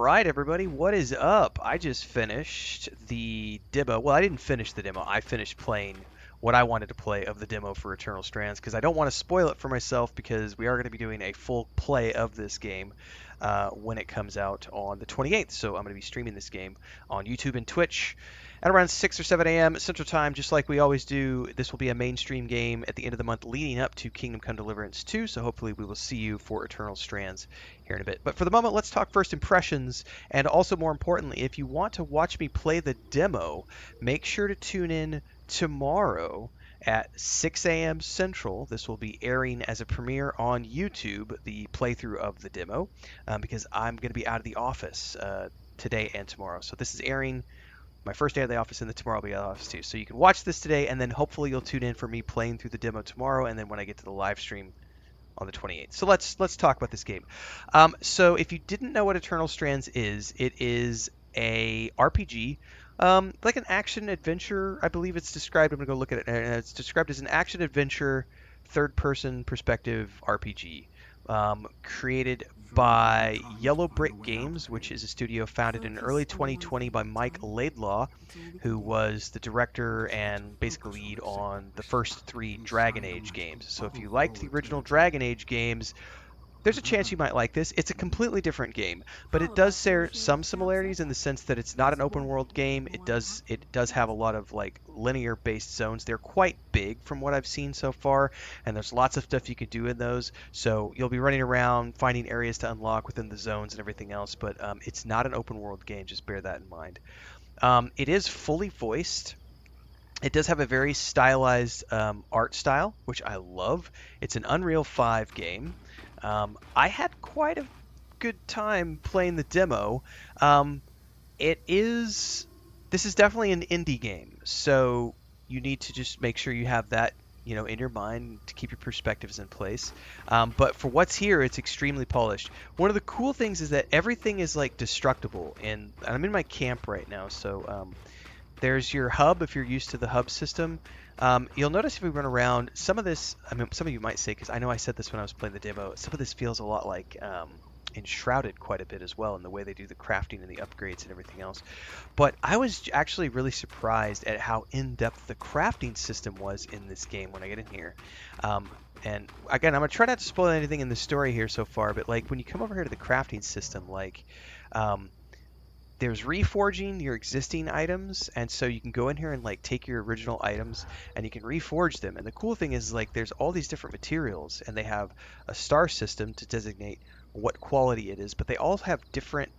right, everybody, what is up? I just finished the demo. Well, I didn't finish the demo. I finished playing what I wanted to play of the demo for Eternal Strands because I don't want to spoil it for myself because we are going to be doing a full play of this game when it comes out on the 28th. So I'm going to be streaming this game on YouTube and Twitch at around 6 or 7 a.m. Central Time, just like we always do. This will be a mainstream game at the end of the month leading up to Kingdom Come Deliverance 2, so hopefully we will see you for Eternal Strands here in a bit. But for the moment, let's talk first impressions, and also more importantly, if you want to watch me play the demo, make sure to tune in tomorrow at 6 a.m. Central. This will be airing as a premiere on YouTube, the playthrough of the demo, because I'm going to be out of the office today and tomorrow. So this is airing my first day of the office, and then tomorrow I'll be out of the office too. So you can watch this today, and then hopefully you'll tune in for me playing through the demo tomorrow, and then when I get to the live stream on the 28th. So let's talk about this game. So if you didn't know what Eternal Strands is, it is a RPG, like an action adventure. I believe it's described. I'm gonna go look at it. And it's described as an action adventure, third-person perspective RPG, created by Yellow Brick Games, which is a studio founded in early 2020 by Mike Laidlaw, who was the director and basically lead on the first 3 Dragon Age games. So if you liked the original Dragon Age games, there's a chance you might like this. It's a completely different game, but it does share some similarities in the sense that it's not an open world game. It does have a lot of like linear based zones. They're quite big from what I've seen so far, and there's lots of stuff you can do in those. So you'll be running around finding areas to unlock within the zones and everything else, but it's not an open world game. Just bear that in mind. It is fully voiced. It does have a very stylized art style, which I love. It's an Unreal 5 game. I had quite a good time playing the demo. This is definitely an indie game, so you need to just make sure you have that, in your mind to keep your perspectives in place. But for what's here, it's extremely polished. One of the cool things is that everything is like destructible, and I'm in my camp right now, so there's your hub if you're used to the hub system. You'll notice if we run around, some of this, some of you might say, because I know I said this when I was playing the demo, some of this feels a lot like Enshrouded quite a bit as well in the way they do the crafting and the upgrades and everything else. But I was actually really surprised at how in-depth the crafting system was in this game when I get in here. And again, I'm going to try not to spoil anything in the story here so far, but like when you come over here to the crafting system, like there's reforging your existing items, and so you can go in here and like take your original items and you can reforge them. And the cool thing is like there's all these different materials, and they have a star system to designate what quality it is, but they all have different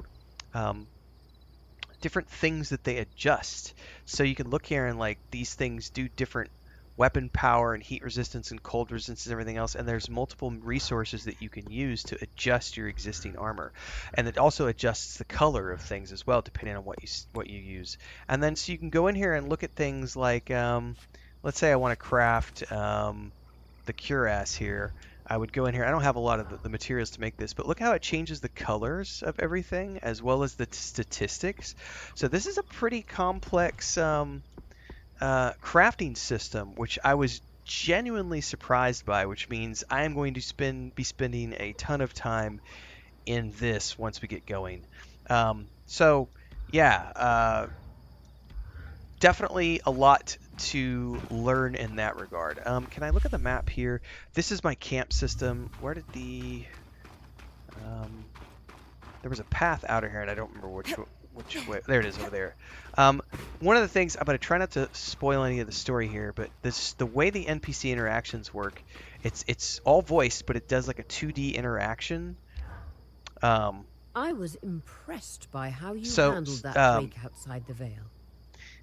different things that they adjust. So you can look here and like these things do different weapon power and heat resistance and cold resistance and everything else, and there's multiple resources that you can use to adjust your existing armor, and it also adjusts the color of things as well depending on what you use. And then so you can go in here and look at things like let's say I want to craft the cuirass here. I would go in here. I don't have a lot of the materials to make this, but look how it changes the colors of everything as well as the statistics. So this is a pretty complex crafting system, which I was genuinely surprised by, which means I am going to be spending a ton of time in this once we get going. So yeah, definitely a lot to learn in that regard. Can I look at the map here? This is my camp system. Where did there was a path out of here, and I don't remember which way. There it is over there. One of the things, I'm going to try not to spoil any of the story here, but the way the NPC interactions work, it's all voiced, but it does like a 2D interaction. I was impressed by how you handled that break outside the Veil.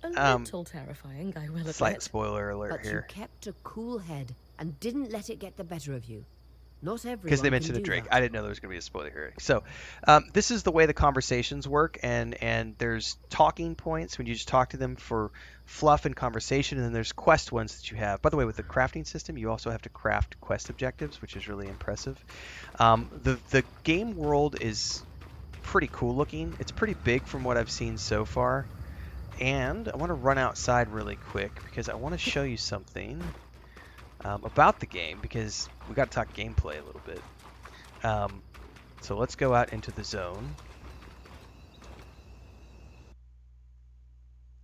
A little terrifying, I will admit. Slight spoiler alert here. But you kept a cool head and didn't let it get the better of you. Not everyone because they mentioned a Drake. I didn't know there was going to be a spoiler here. So this is the way the conversations work, and there's talking points when you just talk to them for fluff and conversation, and then there's quest ones that you have. By the way, with the crafting system, you also have to craft quest objectives, which is really impressive. The game world is pretty cool looking. It's pretty big from what I've seen so far. And I want to run outside really quick because I want to show you something about the game, because we got to talk gameplay a little bit. So let's go out into the zone.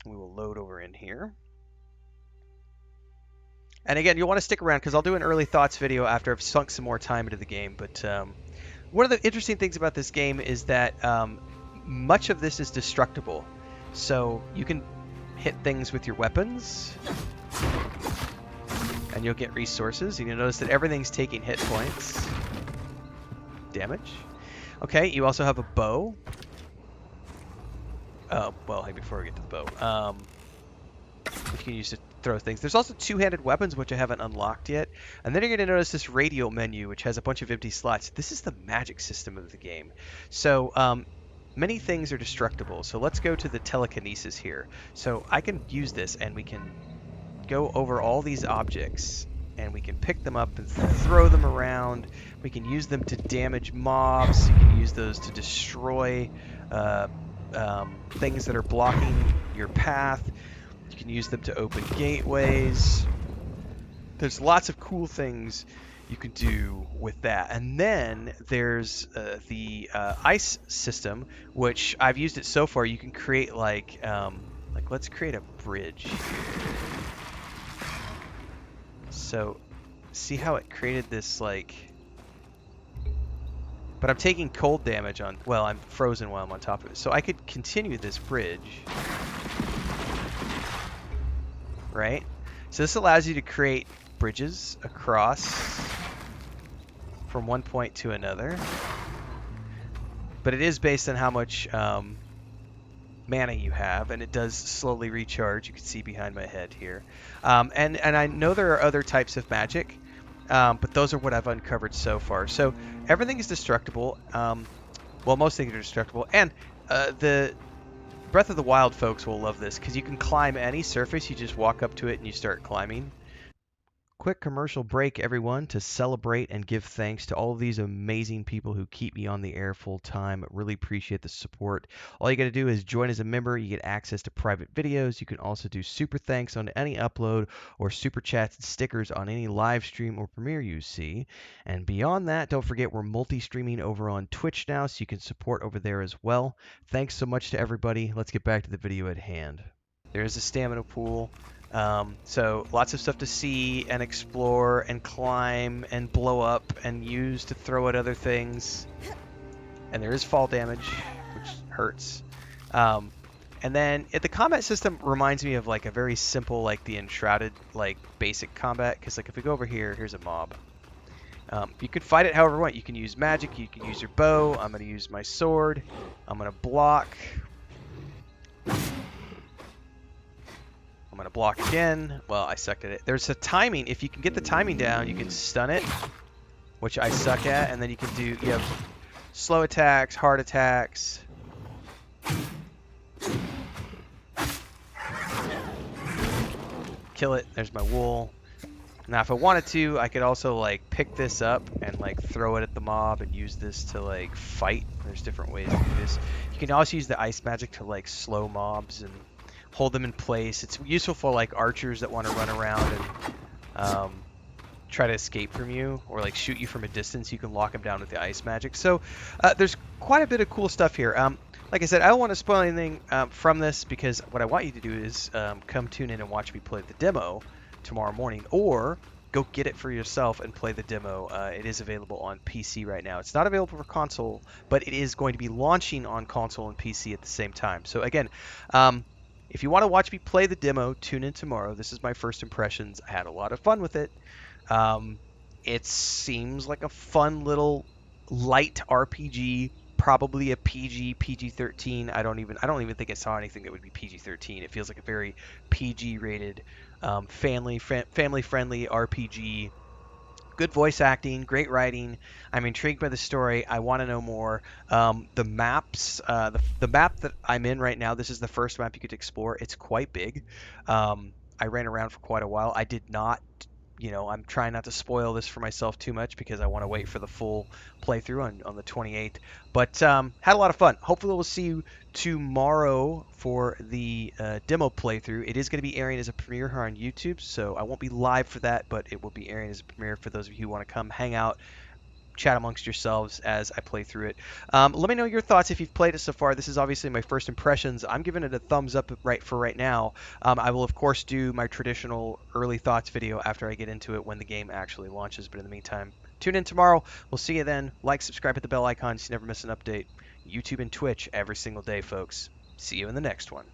We will load over in here. And again, you'll want to stick around because I'll do an early thoughts video after I've sunk some more time into the game. But one of the interesting things about this game is that much of this is destructible. So you can hit things with your weapons, and you'll get resources. You'll notice that everything's taking hit points. Damage. Okay, you also have a bow. Oh, well, hey, before we get to the bow, which you can use to throw things. There's also two-handed weapons, which I haven't unlocked yet. And then you're going to notice this radio menu, which has a bunch of empty slots. This is the magic system of the game. So many things are destructible. So let's go to the telekinesis here. So I can use this, and we can go over all these objects, and we can pick them up and throw them around. We can use them to damage mobs. You can use those to destroy things that are blocking your path. You can use them to open gateways. There's lots of cool things you can do with that. And then there's the ice system, which I've used it so far. You can create like let's create a bridge here. So see how it created this like, but I'm taking cold damage on, well, I'm frozen while I'm on top of it. So I could continue this bridge. Right? So this allows you to create bridges across from one point to another. But it is based on how much mana you have, and it does slowly recharge. You can see behind my head here. And I know there are other types of magic, but those are what I've uncovered so far. So everything is destructible. Well, most things are destructible. And the Breath of the Wild folks will love this because you can climb any surface. You just walk up to it and you start climbing. Quick commercial break, everyone, to celebrate and give thanks to all of these amazing people who keep me on the air full time. Really appreciate the support. All you got to do is join as a member. You get access to private videos. You can also do super thanks on any upload or super chats and stickers on any live stream or premiere you see. And beyond that, don't forget we're multi-streaming over on Twitch now, so you can support over there as well. Thanks so much to everybody. Let's get back to the video at hand. There is a stamina pool. So lots of stuff to see and explore and climb and blow up and use to throw at other things. And there is fall damage, which hurts. And then the combat system reminds me of like a very simple, like the Enshrouded, like basic combat. Because like if we go over here, here's a mob. You can fight it however you want. You can use magic. You can use your bow. I'm going to use my sword. I'm going to block. I'm going to block again. Well, I sucked at it. There's a timing. If you can get the timing down, you can stun it, which I suck at. And then you can do, you have slow attacks, hard attacks. Kill it. There's my wool. Now, if I wanted to, I could also like pick this up and like throw it at the mob and use this to like fight. There's different ways to do this. You can also use the ice magic to like slow mobs and hold them in place. It's useful for like archers that want to run around and try to escape from you, or like shoot you from a distance. You can lock them down with the ice magic. So there's quite a bit of cool stuff here. Like I said, I don't want to spoil anything from this, because what I want you to do is come tune in and watch me play the demo tomorrow morning, or go get it for yourself and play the demo. It is available on PC right now. It's not available for console, but it is going to be launching on console and PC at the same time. So again, if you want to watch me play the demo, tune in tomorrow. This is my first impressions. I had a lot of fun with it. It seems like a fun little light RPG, probably a PG-13. I don't even think I saw anything that would be PG-13. It feels like a very PG-rated, family-friendly RPG. Good voice acting, great writing. I'm intrigued by the story. I want to know more. The maps, the map that I'm in right now, this is the first map you could explore. It's quite big. I ran around for quite a while. I did not, I'm trying not to spoil this for myself too much, because I want to wait for the full playthrough on the 28th. But had a lot of fun. Hopefully we'll see you tomorrow for the demo playthrough. It is going to be airing as a premiere here on YouTube, so I won't be live for that, but it will be airing as a premiere for those of you who want to come hang out, chat amongst yourselves as I play through it. Let me know your thoughts if you've played it so far. This is obviously my first impressions. I'm giving it a thumbs up right now. I will of course do my traditional early thoughts video after I get into it when the game actually launches. But in the meantime, tune in tomorrow. We'll see you then. Like, subscribe, hit the bell icon so you never miss an update. YouTube and Twitch every single day, folks. See you in the next one.